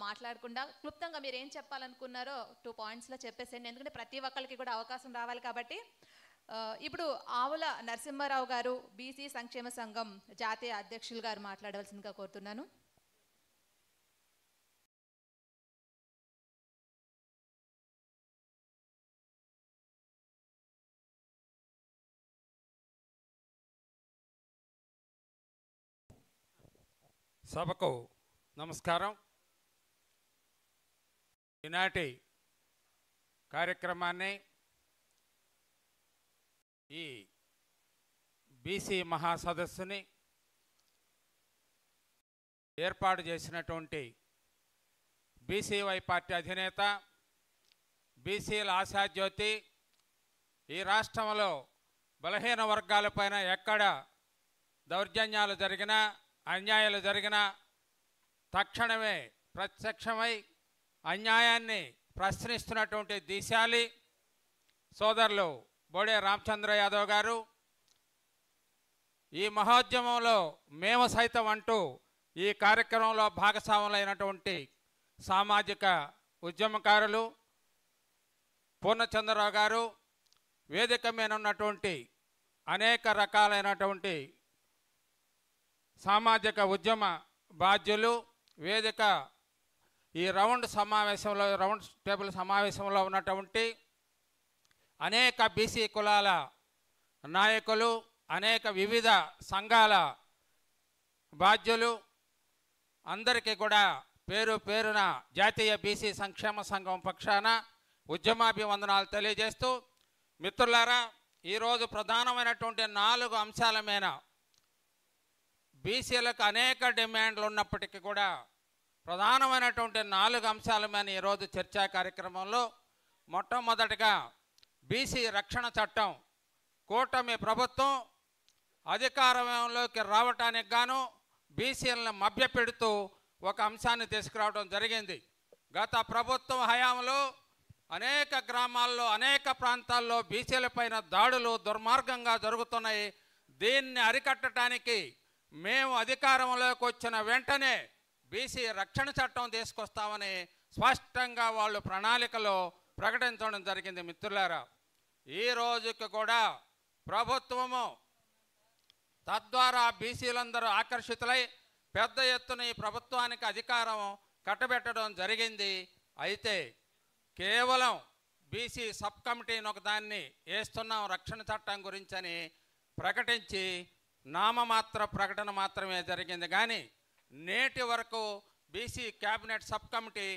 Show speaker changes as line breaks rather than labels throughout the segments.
మాట్లాడకుండా క్లుప్తంగా మీరు ఏం చెప్పాలనుకున్నారో 2 పాయింట్స్లో చెప్పేసేయండి, ఎందుకంటే ప్రతి ఒక్కరికి కూడా అవకాశం రావాలి కాబట్టి. ఇప్పుడు ఆవుల నరసింహారావు గారు బీసీ సంక్షేమ సంఘం జాతీయ అధ్యక్షులు గారు మాట్లాడవలసిందిగా కోరుతున్నాను.
సభకు నమస్కారం. ఈనాటి కార్యక్రమాన్ని ఈ బీసీ మహాసదస్సుని ఏర్పాటు చేసినటువంటి బీసీవై పార్టీ అధినేత, బీసీల ఆశాజ్యోతి, ఈ రాష్ట్రంలో బలహీన వర్గాలపైన ఎక్కడ దౌర్జన్యాలు జరిగినా, అన్యాయాలు జరిగినా తక్షణమే ప్రత్యక్షమై అన్యాయాన్ని ప్రశ్నిస్తున్నటువంటి దీశాలి సోదరులు బోడే రామచంద్ర యాదవ్ గారు, ఈ మహోద్యమంలో మేము సైతం అంటూ ఈ కార్యక్రమంలో భాగస్వాములైనటువంటి సామాజిక ఉద్యమకారులు పూర్ణచంద్రరావు గారు, వేదిక మీద ఉన్నటువంటి అనేక రకాలైనటువంటి సామాజిక ఉద్యమ బాధ్యులు, వేదిక ఈ రౌండ్ టేబుల్ సమావేశంలో ఉన్నటువంటి అనేక బీసీ కులాల నాయకులు, అనేక వివిధ సంఘాల బాధ్యులు అందరికీ కూడా పేరు పేరున జాతీయ బీసీ సంక్షేమ సంఘం పక్షాన ఉద్యమాభివందనాలు తెలియజేస్తూ, మిత్రులారా, ఈరోజు ప్రధానమైనటువంటి 4 అంశాల మీద బీసీలకు అనేక డిమాండ్లు ఉన్నప్పటికీ కూడా ప్రధానమైనటువంటి 4 అంశాల మీద ఈరోజు చర్చా కార్యక్రమంలో మొట్టమొదటిగా బీసీ రక్షణ చట్టం కూటమి ప్రభుత్వం అధికారంలోకి రావటానికి గాను బీసీలను మభ్యపెడుతూ ఒక అంశాన్ని తీసుకురావడం జరిగింది. గత ప్రభుత్వం హయాంలో అనేక గ్రామాల్లో, అనేక ప్రాంతాల్లో బీసీలపైన దాడులు దుర్మార్గంగా జరుగుతున్నాయి. దీన్ని అరికట్టడానికి మేము అధికారంలోకి వచ్చిన వెంటనే బీసీ రక్షణ చట్టం తీసుకొస్తామని స్పష్టంగా వాళ్ళు ప్రణాళికలో ప్రకటించడం జరిగింది. మిత్రులారా, ఈ రోజుకి కూడా ప్రభుత్వము తద్వారా బీసీలందరూ ఆకర్షితులై పెద్ద ఎత్తున ఈ ప్రభుత్వానికి అధికారం కట్టబెట్టడం జరిగింది. అయితే కేవలం బీసీ సబ్ కమిటీని ఒకదాన్ని వేస్తున్నాం రక్షణ చట్టం గురించి అని ప్రకటించి నామమాత్ర ప్రకటన మాత్రమే జరిగింది. కానీ నేటి వరకు బీసీ క్యాబినెట్ సబ్ కమిటీ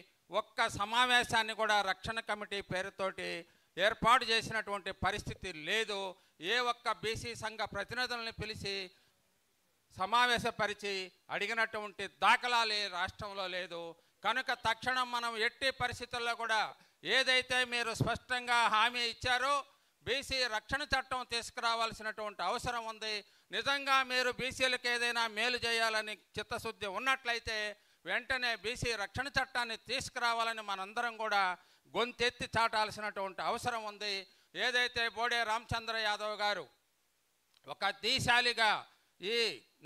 ఒక్క సమావేశాన్ని కూడా రక్షణ కమిటీ పేరుతోటి ఏర్పాటు చేసినటువంటి పరిస్థితి లేదు. ఏ ఒక్క బీసీ సంఘ ప్రతినిధులను పిలిచి సమావేశపరిచి అడిగినటువంటి దాఖలాలు రాష్ట్రంలో లేదు. కనుక తక్షణం మనం ఎట్టి పరిస్థితుల్లో కూడా ఏదైతే మీరు స్పష్టంగా హామీ ఇచ్చారో బీసీ రక్షణ చట్టం తీసుకురావాల్సినటువంటి అవసరం ఉంది. నిజంగా మీరు బీసీలకు ఏదైనా మేలు చేయాలని చిత్తశుద్ధి ఉన్నట్లయితే వెంటనే బీసీ రక్షణ చట్టాన్ని తీసుకురావాలని మనందరం కూడా గొంతెత్తి చాటాల్సినటువంటి అవసరం ఉంది. ఏదైతే బోడే రామచంద్ర యాదవ్ గారు ఒక దీశాలిగా ఈ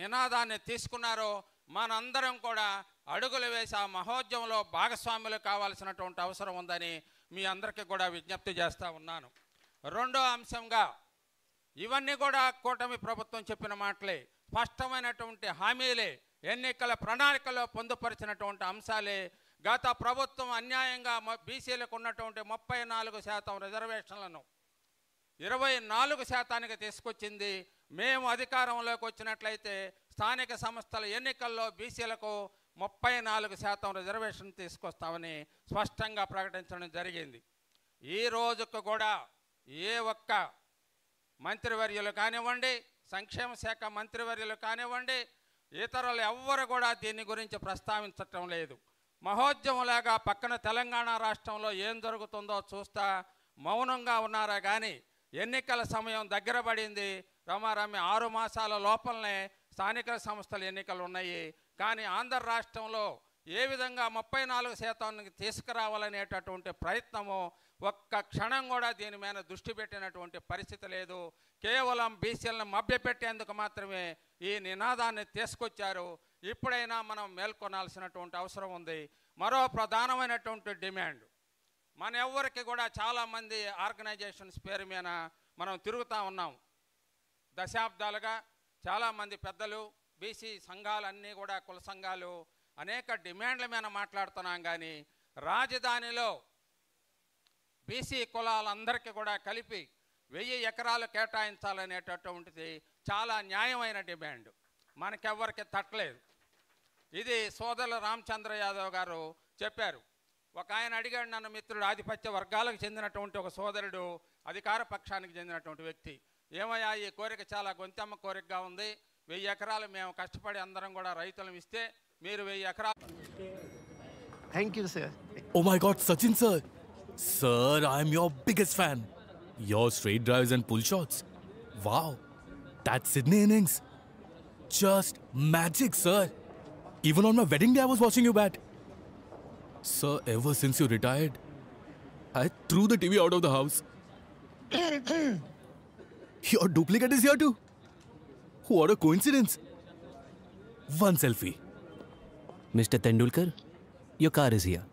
నినాదాన్ని తీసుకున్నారో మనందరం కూడా అడుగులు వేసి ఆ మహోద్యమంలో భాగస్వాములు కావాల్సినటువంటి అవసరం ఉందని మీ అందరికీ కూడా విజ్ఞప్తి చేస్తూ ఉన్నాను. రెండో అంశంగా ఇవన్నీ కూడా కూటమి ప్రభుత్వం చెప్పిన మాటలే, స్పష్టమైనటువంటి హామీలే, ఎన్నికల ప్రణాళికలో పొందుపరిచినటువంటి అంశాలే. గత ప్రభుత్వం అన్యాయంగా బీసీలకు ఉన్నటువంటి 34% రిజర్వేషన్లను 24% తీసుకొచ్చింది. మేము అధికారంలోకి వచ్చినట్లయితే స్థానిక సంస్థల ఎన్నికల్లో బీసీలకు 34% రిజర్వేషన్ తీసుకొస్తామని స్పష్టంగా ప్రకటించడం జరిగింది. ఈ రోజుకు కూడా ఏ ఒక్క మంత్రివర్యులు కానివ్వండి, సంక్షేమ శాఖ మంత్రివర్యులు కానివ్వండి, ఇతరులు ఎవ్వరు కూడా దీని గురించి ప్రస్తావించటం లేదు. మహోద్యమంలాగా పక్కన తెలంగాణ రాష్ట్రంలో ఏం జరుగుతుందో చూస్తా మౌనంగా ఉన్నారా కానీ ఎన్నికల సమయం దగ్గర పడింది. రమారమి 6 మాసాల లోపలనే స్థానిక సంస్థల ఎన్నికలు ఉన్నాయి. కానీ ఆంధ్ర రాష్ట్రంలో ఏ విధంగా 34% తీసుకురావాలనేటటువంటి ప్రయత్నము ఒక్క క్షణం కూడా దీని మీద దృష్టి పెట్టినటువంటి పరిస్థితి లేదు. కేవలం బీసీలను మభ్యపెట్టేందుకు మాత్రమే ఈ నినాదాన్ని తీసుకొచ్చారు. ఇప్పుడైనా మనం మేల్కొనాల్సినటువంటి అవసరం ఉంది. మరో ప్రధానమైనటువంటి డిమాండ్, మన ఎవ్వరికి కూడా చాలామంది ఆర్గనైజేషన్స్ పేరు మీద మనం తిరుగుతూ ఉన్నాం. దశాబ్దాలుగా చాలామంది పెద్దలు బీసీ సంఘాలన్నీ కూడా కుల సంఘాలు అనేక డిమాండ్ల మీద మాట్లాడుతున్నాం. కానీ రాజధానిలో బీసీ కులాలందరికీ కూడా కలిపి 1000 ఎకరాలు కేటాయించాలనేటటువంటిది చాలా న్యాయమైన డిమాండ్, మనకెవ్వరికి తట్టలేదు. ఇది సోదరులు రామచంద్ర యాదవ్ గారు చెప్పారు. ఒక ఆయన అడిగాడు నన్ను, మిత్రుడు, ఆధిపత్య వర్గాలకు చెందినటువంటి ఒక సోదరుడు, అధికార పక్షానికి చెందినటువంటి వ్యక్తి, ఏమయ్యా ఈ కోరిక చాలా గొంతెమ్మ కోరికగా ఉంది, 1000 ఎకరాలు మేము కష్టపడి అందరం కూడా రైతులం ఇస్తే మీరు 1000 ఎకరాలు.
Thank you, sir.
Oh my God, Sachin sir. Sir, I am your biggest fan. Your straight drives and pull shots. Wow. That Sydney innings. Just magic, sir. Even on my wedding day, I was watching you bat. Sir, ever since you retired, I threw the TV out of the house. Your duplicate is here too. What a coincidence. One selfie.
Mr. Tendulkar, your car is here.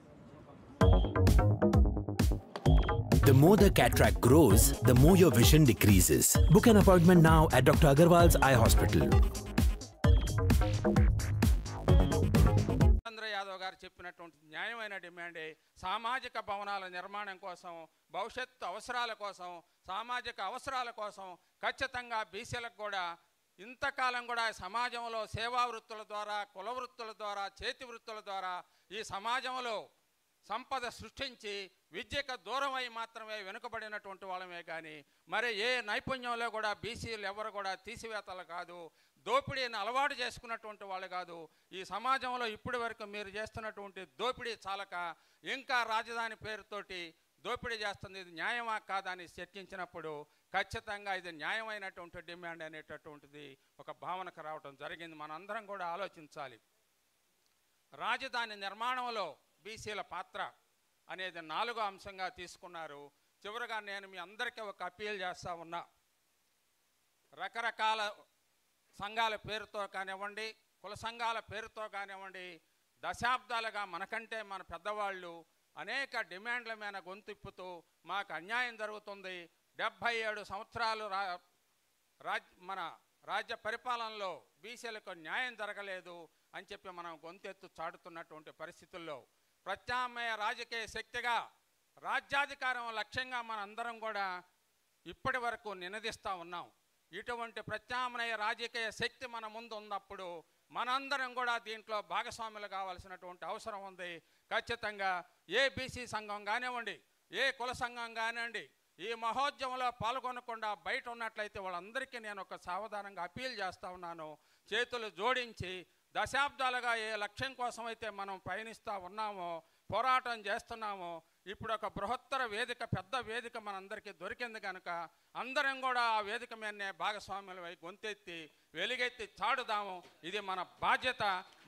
The more the cataract grows, the more your vision decreases. Book an appointment now at Dr. Agarwal's Eye Hospital.
చంద్ర యాదవ్ గారు చెప్పినటువంటి న్యాయమైన డిమాండే సామాజిక భవనాల నిర్మాణం కోసం, భవిష్యత్తు అవసరాల కోసం, సామాజిక అవసరాల కోసం ఖచ్చితంగా బీసీలకు కూడా ఇంతకాలం కూడా సమాజంలో సేవా వృత్తుల ద్వారా, కుల వృత్తుల ద్వారా, చేతి వృత్తుల ద్వారా ఈ సమాజంలో సంపద సృష్టించి విద్యకు దూరమై మాత్రమే వెనుకబడినటువంటి వాళ్ళమే. కానీ మరి ఏ నైపుణ్యంలో కూడా బీసీలు ఎవరు కూడా తీసివేతలు కాదు, దోపిడీని అలవాటు చేసుకున్నటువంటి వాళ్ళు కాదు. ఈ సమాజంలో ఇప్పటి వరకు మీరు చేస్తున్నటువంటి దోపిడీ చాలక ఇంకా రాజధాని పేరుతోటి దోపిడీ చేస్తుంది. ఇది న్యాయమా కాదా అని చర్చించినప్పుడు ఖచ్చితంగా ఇది న్యాయమైనటువంటి డిమాండ్ అనేటటువంటిది ఒక భావనకు రావడం జరిగింది. మనందరం కూడా ఆలోచించాలి. రాజధాని నిర్మాణంలో బీసీల పాత్ర అనేది 4వ అంశంగా తీసుకున్నారు. చివరిగా నేను మీ అందరికీ ఒక అప్పీల్ చేస్తూ ఉన్నా. రకరకాల సంఘాల పేరుతో కానివ్వండి, కుల సంఘాల పేరుతో కానివ్వండి, దశాబ్దాలుగా మనకంటే మన పెద్దవాళ్ళు అనేక డిమాండ్ల మీద గొంతిప్పుతూ మాకు అన్యాయం జరుగుతుంది, 77 సంవత్సరాలు మన రాజ్య పరిపాలనలో బీసీలకు న్యాయం జరగలేదు అని చెప్పి మనం గొంతెత్తు చాటుతున్నటువంటి పరిస్థితుల్లో ప్రత్యామ్నాయ రాజకీయ శక్తిగా రాజ్యాధికారం లక్ష్యంగా మన అందరం కూడా ఇప్పటి వరకు నినదిస్తూ ఉన్నాం. ఇటువంటి ప్రత్యామ్నాయ రాజకీయ శక్తి మన ముందు ఉన్నప్పుడు మనందరం కూడా దీంట్లో భాగస్వాములు కావాల్సినటువంటి అవసరం ఉంది. ఖచ్చితంగా ఏ బీసీ సంఘం కానివ్వండి, ఏ కుల సంఘం కానివ్వండి, ఈ మహోద్యమంలో పాల్గొనకుండా బయట ఉన్నట్లయితే వాళ్ళందరికీ నేను ఒక సావధానంగా అప్పీల్ చేస్తూ ఉన్నాను. చేతులు జోడించి దశాబ్దాలుగా ఏ లక్ష్యం కోసమైతే మనం పయనిస్తూ ఉన్నామో, పోరాటం చేస్తున్నామో, ఇప్పుడు ఒక బృహత్తర వేదిక, పెద్ద వేదిక మనందరికీ దొరికింది కనుక అందరం కూడా ఆ వేదిక మీదనే భాగస్వాములమై గొంతెత్తి వెలుగెత్తి చాడుదాము. ఇది మన బాధ్యత.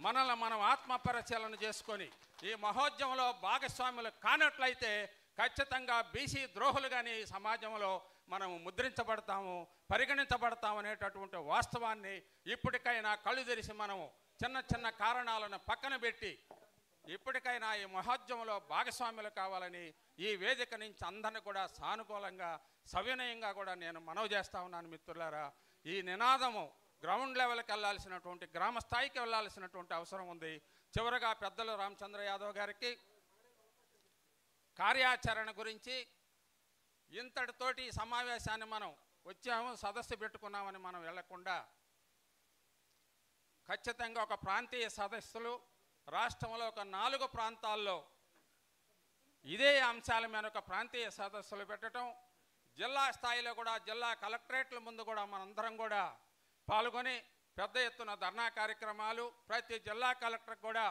మనల్ని మనం ఆత్మపరిశీలన చేసుకొని ఈ మహోద్యమంలో భాగస్వాములు కానట్లయితే ఖచ్చితంగా బీసీ ద్రోహులుగానే ఈ సమాజంలో మనం ముద్రించబడతాము, పరిగణించబడతాము అనేటటువంటి వాస్తవాన్ని ఇప్పటికైనా కళ్ళు తెరిచి మనము చిన్న చిన్న కారణాలను పక్కన పెట్టి ఇప్పటికైనా ఈ మహోద్యమంలో భాగస్వాములు కావాలని ఈ వేదిక నుంచి అందరిని కూడా సానుకూలంగా, సవినయంగా కూడా నేను మనవి చేస్తూ ఉన్నాను. మిత్రులారా, ఈ నినాదము గ్రౌండ్ లెవెల్కి వెళ్ళాల్సినటువంటి, గ్రామ స్థాయికి వెళ్ళాల్సినటువంటి అవసరం ఉంది. చివరగా పెద్దలు రామచంద్ర యాదవ్ గారికి కార్యాచరణ గురించి ఇంతటితోటి ఈ సమావేశాన్ని మనం వచ్చాము, సదస్సు పెట్టుకున్నామని మనం వెళ్లకుండా ఖచ్చితంగా ఒక ప్రాంతీయ సదస్సులు రాష్ట్రంలో ఒక 4 ప్రాంతాల్లో ఇదే అంశాల మీద ఒక ప్రాంతీయ సదస్సులు పెట్టడం, జిల్లా స్థాయిలో కూడా జిల్లా కలెక్టరేట్ల ముందు కూడా మనందరం కూడా పాల్గొని పెద్ద ఎత్తున ధర్నా కార్యక్రమాలు, ప్రతి జిల్లా కలెక్టర్ కూడా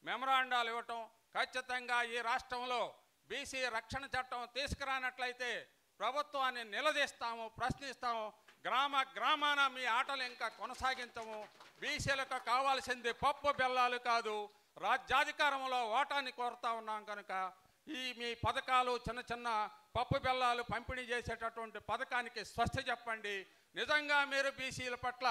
మెమరాండాలు ఇవ్వటం, ఖచ్చితంగా ఈ రాష్ట్రంలో బీసీ రక్షణ చట్టం తీసుకురానట్లయితే ప్రభుత్వాన్ని నిలదీస్తాము, ప్రశ్నిస్తాము. గ్రామాన మీ ఆటలు ఇంకా కొనసాగించము. బీసీలకు కావాల్సింది పప్పు బెల్లాలు కాదు, రాజ్యాధికారంలో ఓటాన్ని కోరుతా ఉన్నాం కనుక ఈ మీ పథకాలు చిన్న చిన్న పప్పు బెల్లాలు పంపిణీ చేసేటటువంటి పథకానికి స్వస్తి చెప్పండి. నిజంగా మీరు బీసీల పట్ల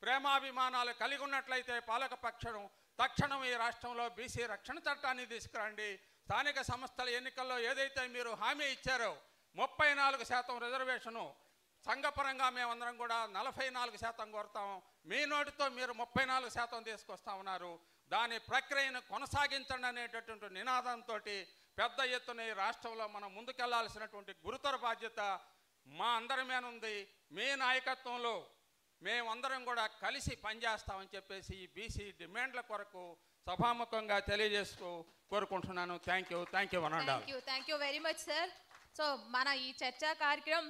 ప్రేమాభిమానాలు కలిగి ఉన్నట్లయితే పాలకపక్షం తక్షణం ఈ రాష్ట్రంలో బీసీ రక్షణ చట్టాన్ని తీసుకురండి. స్థానిక సంస్థల ఎన్నికల్లో ఏదైతే మీరు హామీ ఇచ్చారో 34% రిజర్వేషను, సంఘపరంగా మేమందరం కూడా 44% కోరుతాం. మీ నోటితో మీరు 34% తీసుకొస్తా ఉన్నారు. దాని ప్రక్రియను కొనసాగించండి అనేటటువంటి నినాదంతో పెద్ద ఎత్తున ఈ రాష్ట్రంలో మనం ముందుకెళ్లాల్సినటువంటి గురుతర బాధ్యత మా అందరి మీద ఉంది. మీ నాయకత్వంలో మేమందరం కూడా కలిసి పనిచేస్తామని చెప్పేసి ఈ బీసీ డిమాండ్ల కొరకు సభాముఖంగా తెలియజేస్తూ కోరుకుంటున్నాను. థ్యాంక్ యూ వనండా.
Thank you very much sir. So మన ఈ చర్చా కార్యక్రమం